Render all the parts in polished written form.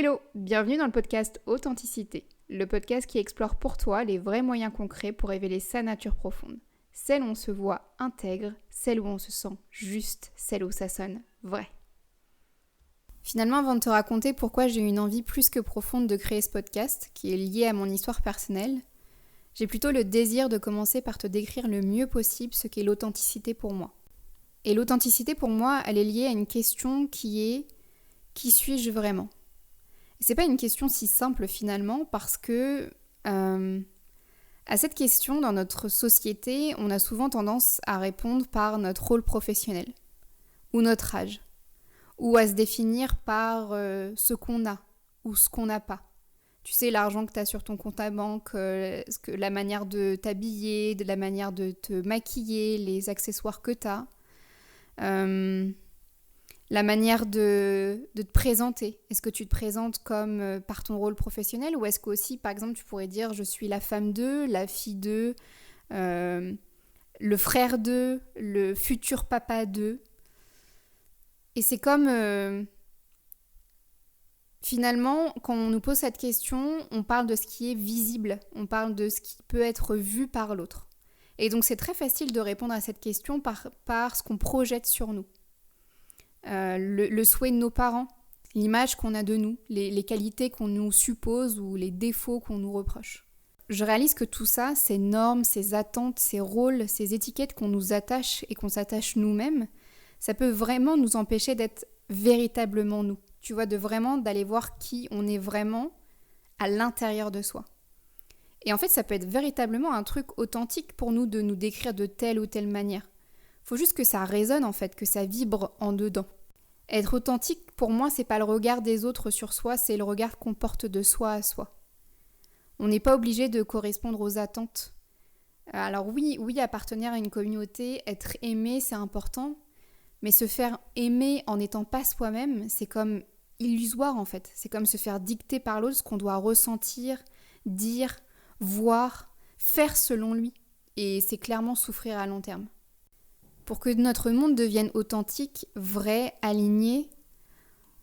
Hello, bienvenue dans le podcast Authenticité, le podcast qui explore pour toi les vrais moyens concrets pour révéler sa nature profonde. Celle où on se voit intègre, celle où on se sent juste, celle où ça sonne vrai. Finalement, avant de te raconter pourquoi j'ai eu une envie plus que profonde de créer ce podcast, qui est lié à mon histoire personnelle, j'ai plutôt le désir de commencer par te décrire le mieux possible ce qu'est l'authenticité pour moi. Et l'authenticité pour moi, elle est liée à une question qui est « Qui suis-je vraiment ?» C'est pas une question si simple finalement parce que à cette question, dans notre société, on a souvent tendance à répondre par notre rôle professionnel ou notre âge ou à se définir par ce qu'on a ou ce qu'on n'a pas. Tu sais, l'argent que tu as sur ton compte à banque, la manière de t'habiller, de la manière de te maquiller, les accessoires que tu as. La manière de te présenter. Est-ce que tu te présentes comme par ton rôle professionnel ou est-ce qu'aussi, par exemple, tu pourrais dire je suis la femme d'eux, la fille d'eux, le frère d'eux, le futur papa d'eux. Et c'est comme, finalement, quand on nous pose cette question, on parle de ce qui est visible, on parle de ce qui peut être vu par l'autre. Et donc c'est très facile de répondre à cette question par ce qu'on projette sur nous. Le souhait de nos parents, l'image qu'on a de nous, les qualités qu'on nous suppose ou les défauts qu'on nous reproche. Je réalise que tout ça, ces normes, ces attentes, ces rôles, ces étiquettes qu'on nous attache et qu'on s'attache nous-mêmes, ça peut vraiment nous empêcher d'être véritablement nous. Tu vois, d'aller voir qui on est vraiment à l'intérieur de soi. Et en fait, ça peut être véritablement un truc authentique pour nous de nous décrire de telle ou telle manière. Faut juste que ça résonne en fait, que ça vibre en dedans. Être authentique, pour moi, c'est pas le regard des autres sur soi, c'est le regard qu'on porte de soi à soi. On n'est pas obligé de correspondre aux attentes. Alors oui, appartenir à une communauté, être aimé, c'est important, mais se faire aimer en n'étant pas soi-même, c'est comme illusoire en fait. C'est comme se faire dicter par l'autre ce qu'on doit ressentir, dire, voir, faire selon lui. Et c'est clairement souffrir à long terme. Pour que notre monde devienne authentique, vrai, aligné,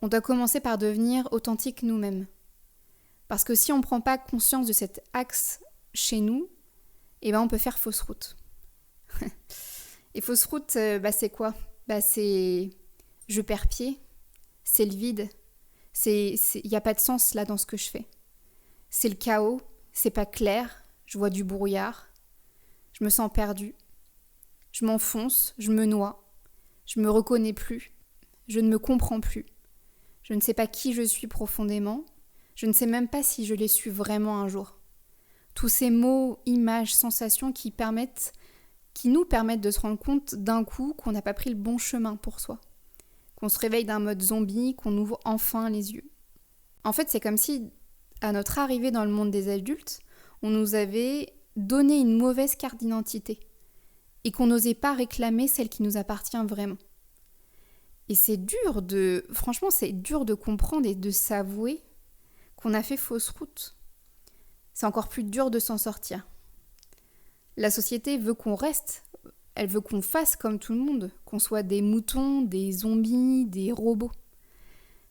on doit commencer par devenir authentique nous-mêmes. Parce que si on ne prend pas conscience de cet axe chez nous, on peut faire fausse route. Et fausse route, c'est quoi ? C'est je perds pied, c'est le vide, il n'y a pas de sens là dans ce que je fais. C'est le chaos, c'est pas clair, je vois du brouillard, je me sens perdue. Je m'enfonce, je me noie, je me reconnais plus, je ne me comprends plus. Je ne sais pas qui je suis profondément, je ne sais même pas si je l'ai su vraiment un jour. Tous ces mots, images, sensations qui nous permettent de se rendre compte d'un coup qu'on n'a pas pris le bon chemin pour soi. Qu'on se réveille d'un mode zombie, qu'on ouvre enfin les yeux. En fait, c'est comme si, à notre arrivée dans le monde des adultes, on nous avait donné une mauvaise carte d'identité. Et qu'on n'osait pas réclamer celle qui nous appartient vraiment. Et franchement, c'est dur de comprendre et de s'avouer qu'on a fait fausse route. C'est encore plus dur de s'en sortir. La société veut qu'on reste, elle veut qu'on fasse comme tout le monde, qu'on soit des moutons, des zombies, des robots.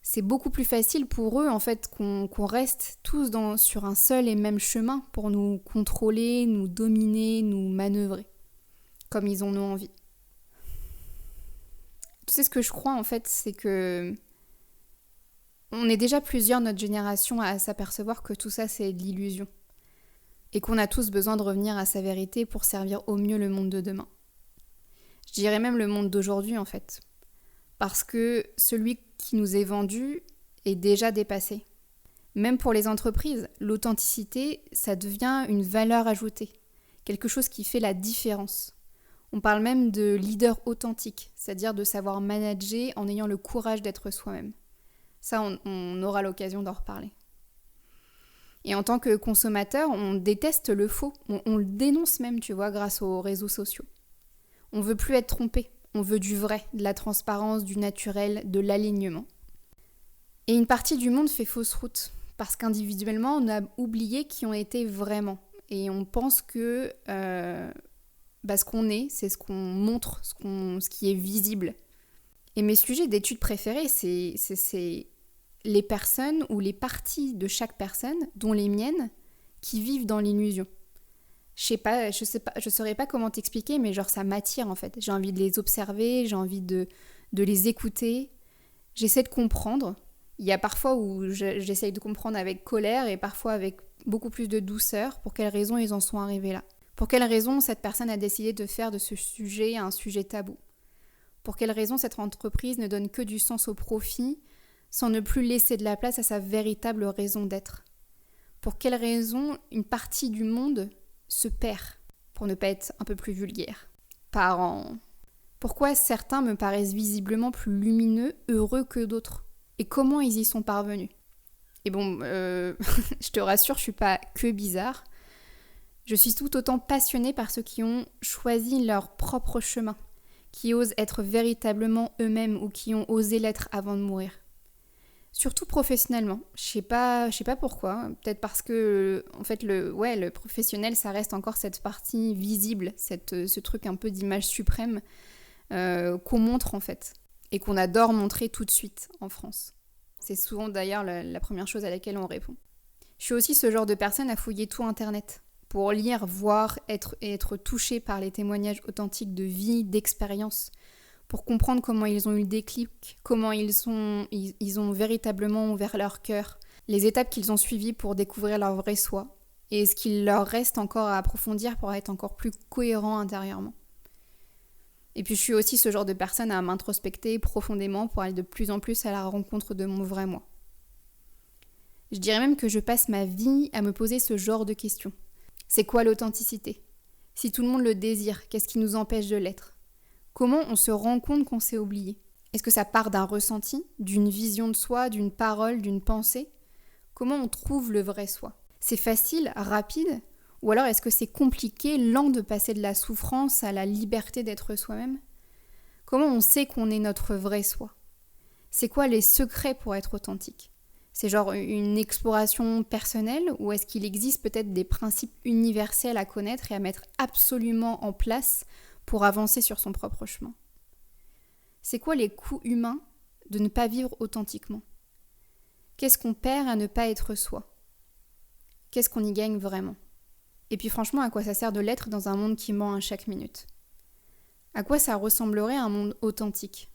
C'est beaucoup plus facile pour eux, en fait, qu'on reste tous sur un seul et même chemin pour nous contrôler, nous dominer, nous manœuvrer. Comme ils en ont envie. Tu sais ce que je crois en fait, c'est que on est déjà plusieurs notre génération à s'apercevoir que tout ça c'est de l'illusion. Et qu'on a tous besoin de revenir à sa vérité pour servir au mieux le monde de demain. Je dirais même le monde d'aujourd'hui en fait. Parce que celui qui nous est vendu est déjà dépassé. Même pour les entreprises, l'authenticité, ça devient une valeur ajoutée. Quelque chose qui fait la différence. On parle même de leader authentique, c'est-à-dire de savoir manager en ayant le courage d'être soi-même. Ça, on aura l'occasion d'en reparler. Et en tant que consommateur, on déteste le faux. On le dénonce même, tu vois, grâce aux réseaux sociaux. On veut plus être trompé. On veut du vrai, de la transparence, du naturel, de l'alignement. Et une partie du monde fait fausse route, parce qu'individuellement, on a oublié qui on était vraiment. Et on pense que ce qu'on est, c'est ce qu'on montre, ce qui est visible. Et mes sujets d'études préférés, c'est les personnes ou les parties de chaque personne, dont les miennes, qui vivent dans l'illusion. Je saurais pas comment t'expliquer, mais genre ça m'attire en fait. J'ai envie de les observer, j'ai envie de les écouter. J'essaie de comprendre. Il y a parfois où j'essaie de comprendre avec colère et parfois avec beaucoup plus de douceur pour quelles raisons ils en sont arrivés là. Pour quelles raisons cette personne a décidé de faire de ce sujet un sujet tabou. Pour quelles raisons cette entreprise ne donne que du sens au profit sans ne plus laisser de la place à sa véritable raison d'être. Pour quelles raisons une partie du monde se perd, pour ne pas être un peu plus vulgaire. Pourquoi certains me paraissent visiblement plus lumineux, heureux que d'autres? Et comment ils y sont parvenus? Et bon, je te rassure, je suis pas que bizarre. Je suis tout autant passionnée par ceux qui ont choisi leur propre chemin, qui osent être véritablement eux-mêmes ou qui ont osé l'être avant de mourir. Surtout professionnellement. Je sais pas pourquoi. Peut-être parce que, en fait, le professionnel, ça reste encore cette partie visible, ce truc un peu d'image suprême qu'on montre en fait et qu'on adore montrer tout de suite en France. C'est souvent d'ailleurs la première chose à laquelle on répond. Je suis aussi ce genre de personne à fouiller tout Internet pour lire, voir, être touchée par les témoignages authentiques de vie, d'expérience, pour comprendre comment ils ont eu le déclic, comment ils ont véritablement ouvert leur cœur, les étapes qu'ils ont suivies pour découvrir leur vrai soi, et ce qu'il leur reste encore à approfondir pour être encore plus cohérent intérieurement. Et puis je suis aussi ce genre de personne à m'introspecter profondément pour aller de plus en plus à la rencontre de mon vrai moi. Je dirais même que je passe ma vie à me poser ce genre de questions. C'est quoi l'authenticité? Si tout le monde le désire, qu'est-ce qui nous empêche de l'être? Comment on se rend compte qu'on s'est oublié? Est-ce que ça part d'un ressenti, d'une vision de soi, d'une parole, d'une pensée? Comment on trouve le vrai soi? C'est facile, rapide? Ou alors est-ce que c'est compliqué, lent de passer de la souffrance à la liberté d'être soi-même? Comment on sait qu'on est notre vrai soi? C'est quoi les secrets pour être authentique? C'est genre une exploration personnelle ou est-ce qu'il existe peut-être des principes universels à connaître et à mettre absolument en place pour avancer sur son propre chemin? C'est quoi les coûts humains de ne pas vivre authentiquement? Qu'est-ce qu'on perd à ne pas être soi? Qu'est-ce qu'on y gagne vraiment? Et puis franchement, à quoi ça sert de l'être dans un monde qui ment à chaque minute? À quoi ça ressemblerait un monde authentique?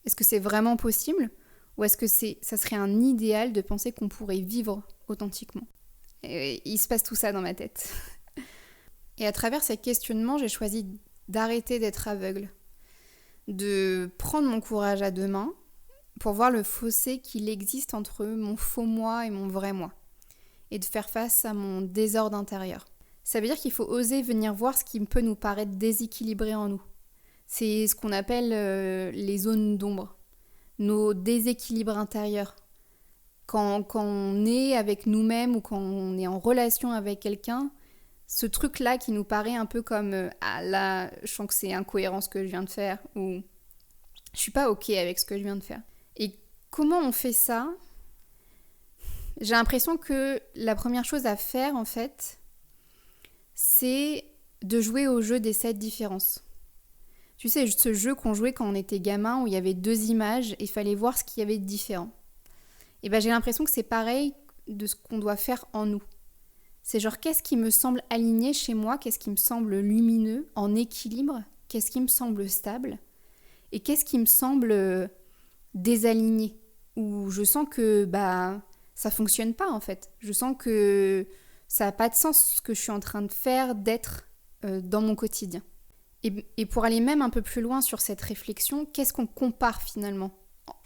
Est-ce que c'est vraiment possible? Ou est-ce que ça serait un idéal de penser qu'on pourrait vivre authentiquement? Et il se passe tout ça dans ma tête. Et à travers ces questionnements, j'ai choisi d'arrêter d'être aveugle, de prendre mon courage à deux mains pour voir le fossé qu'il existe entre mon faux moi et mon vrai moi, et de faire face à mon désordre intérieur. Ça veut dire qu'il faut oser venir voir ce qui peut nous paraître déséquilibré en nous. C'est ce qu'on appelle les zones d'ombre. Nos déséquilibres intérieurs. Quand on est avec nous-mêmes ou quand on est en relation avec quelqu'un, ce truc-là qui nous paraît un peu comme ah là, je sens que c'est incohérent ce que je viens de faire ou je suis pas ok avec ce que je viens de faire. Et comment on fait ça? J'ai l'impression que la première chose à faire en fait, c'est de jouer au jeu des 7 différences. Tu sais, ce jeu qu'on jouait quand on était gamin où il y avait 2 images et il fallait voir ce qu'il y avait de différent. Et ben j'ai l'impression que c'est pareil de ce qu'on doit faire en nous. C'est genre qu'est-ce qui me semble aligné chez moi, qu'est-ce qui me semble lumineux, en équilibre, qu'est-ce qui me semble stable et qu'est-ce qui me semble désaligné, où je sens que ça fonctionne pas en fait. Je sens que ça n'a pas de sens ce que je suis en train de faire, d'être dans mon quotidien. Et pour aller même un peu plus loin sur cette réflexion, qu'est-ce qu'on compare finalement,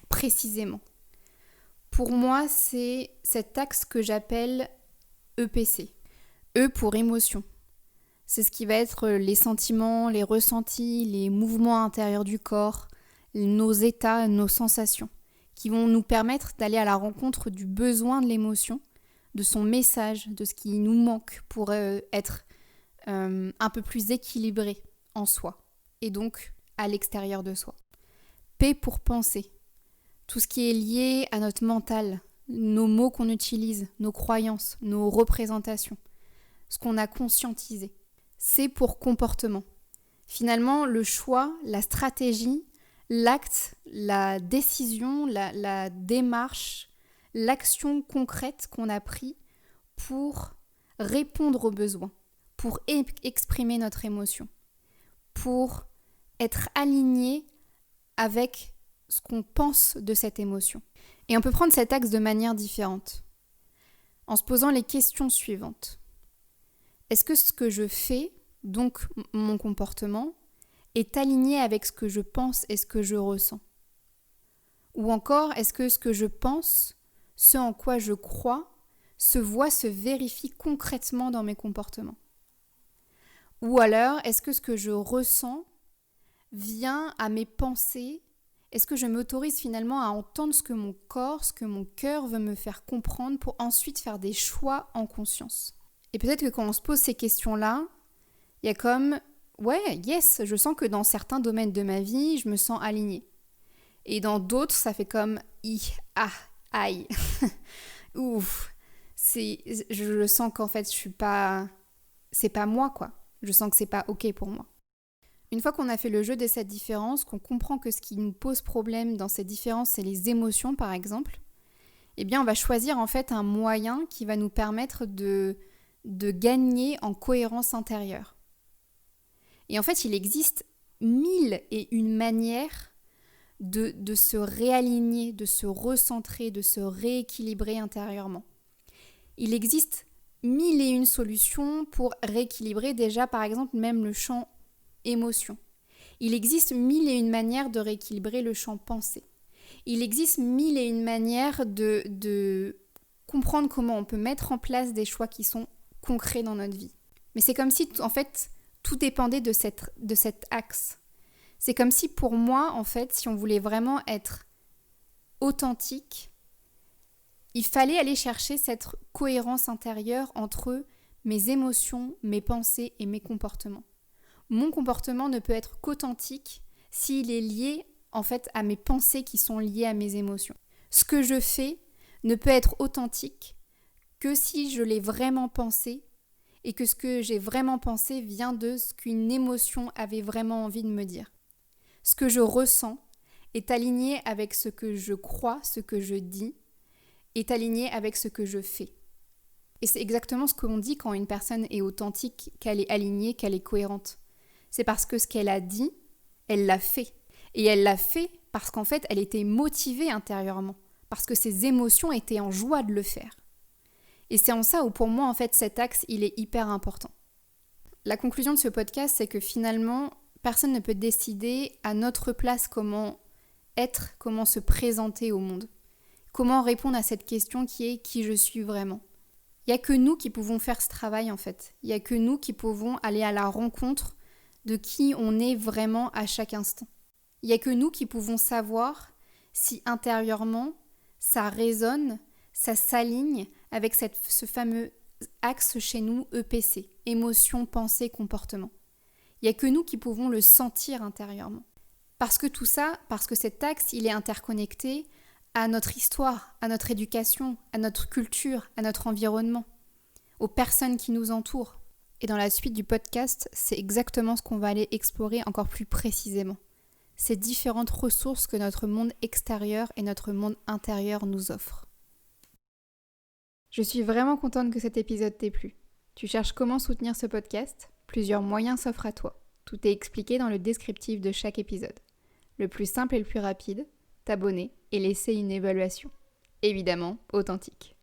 précisément? Pour moi, c'est cet axe que j'appelle EPC. E pour émotion. C'est ce qui va être les sentiments, les ressentis, les mouvements intérieurs du corps, nos états, nos sensations, qui vont nous permettre d'aller à la rencontre du besoin de l'émotion, de son message, de ce qui nous manque pour être un peu plus équilibré en soi et donc à l'extérieur de soi. P pour penser. Tout ce qui est lié à notre mental, nos mots qu'on utilise, nos croyances, nos représentations, ce qu'on a conscientisé. C pour comportement. Finalement, le choix, la stratégie, l'acte, la décision, la démarche, l'action concrète qu'on a prise pour répondre aux besoins, pour exprimer notre émotion, pour être aligné avec ce qu'on pense de cette émotion. Et on peut prendre cet axe de manière différente, en se posant les questions suivantes. Est-ce que ce que je fais, donc mon comportement, est aligné avec ce que je pense et ce que je ressens? Ou encore, est-ce que ce que je pense, ce en quoi je crois, se vérifie concrètement dans mes comportements? Ou alors, est-ce que ce que je ressens vient à mes pensées? Est-ce que je m'autorise finalement à entendre ce que mon corps, ce que mon cœur veut me faire comprendre pour ensuite faire des choix en conscience? Et peut-être que quand on se pose ces questions-là, il y a comme, yes, je sens que dans certains domaines de ma vie, je me sens alignée. Et dans d'autres, ça fait comme, aïe, ouf, je sens qu'en fait, c'est pas moi, quoi. Je sens que c'est pas ok pour moi. Une fois qu'on a fait le jeu de cette différence, qu'on comprend que ce qui nous pose problème dans ces différences, c'est les émotions, par exemple, eh bien, on va choisir en fait un moyen qui va nous permettre de gagner en cohérence intérieure. Et en fait, il existe 1001 manières de se réaligner, de se recentrer, de se rééquilibrer intérieurement. Il existe 1001 solutions pour rééquilibrer déjà, par exemple, même le champ émotion. Il existe 1001 manières de rééquilibrer le champ pensée. Il existe 1001 manières de comprendre comment on peut mettre en place des choix qui sont concrets dans notre vie. Mais c'est comme si, en fait, tout dépendait de cet axe. C'est comme si, pour moi, en fait, si on voulait vraiment être authentique, il fallait aller chercher cette cohérence intérieure entre mes émotions, mes pensées et mes comportements. Mon comportement ne peut être qu'authentique s'il est lié, en fait, à mes pensées qui sont liées à mes émotions. Ce que je fais ne peut être authentique que si je l'ai vraiment pensé et que ce que j'ai vraiment pensé vient de ce qu'une émotion avait vraiment envie de me dire. Ce que je ressens est aligné avec ce que je crois, ce que je dis, est aligné avec ce que je fais. Et c'est exactement ce qu'on dit quand une personne est authentique, qu'elle est alignée, qu'elle est cohérente. C'est parce que ce qu'elle a dit, elle l'a fait. Et elle l'a fait parce qu'en fait, elle était motivée intérieurement, parce que ses émotions étaient en joie de le faire. Et c'est en ça où pour moi, en fait, cet axe, il est hyper important. La conclusion de ce podcast, c'est que finalement, personne ne peut décider à notre place comment être, comment se présenter au monde. Comment répondre à cette question qui est qui je suis vraiment. Il n'y a que nous qui pouvons faire ce travail en fait. Il n'y a que nous qui pouvons aller à la rencontre de qui on est vraiment à chaque instant. Il n'y a que nous qui pouvons savoir si intérieurement ça résonne, ça s'aligne avec ce fameux axe chez nous EPC, émotion, pensée, comportement. Il n'y a que nous qui pouvons le sentir intérieurement. Parce que tout ça, parce que cet axe, il est interconnecté à notre histoire, à notre éducation, à notre culture, à notre environnement, aux personnes qui nous entourent. Et dans la suite du podcast, c'est exactement ce qu'on va aller explorer encore plus précisément. Ces différentes ressources que notre monde extérieur et notre monde intérieur nous offrent. Je suis vraiment contente que cet épisode t'ait plu. Tu cherches comment soutenir ce podcast ? Plusieurs moyens s'offrent à toi. Tout est expliqué dans le descriptif de chaque épisode. Le plus simple et le plus rapide, t'abonner et laisser une évaluation. Évidemment, authentique.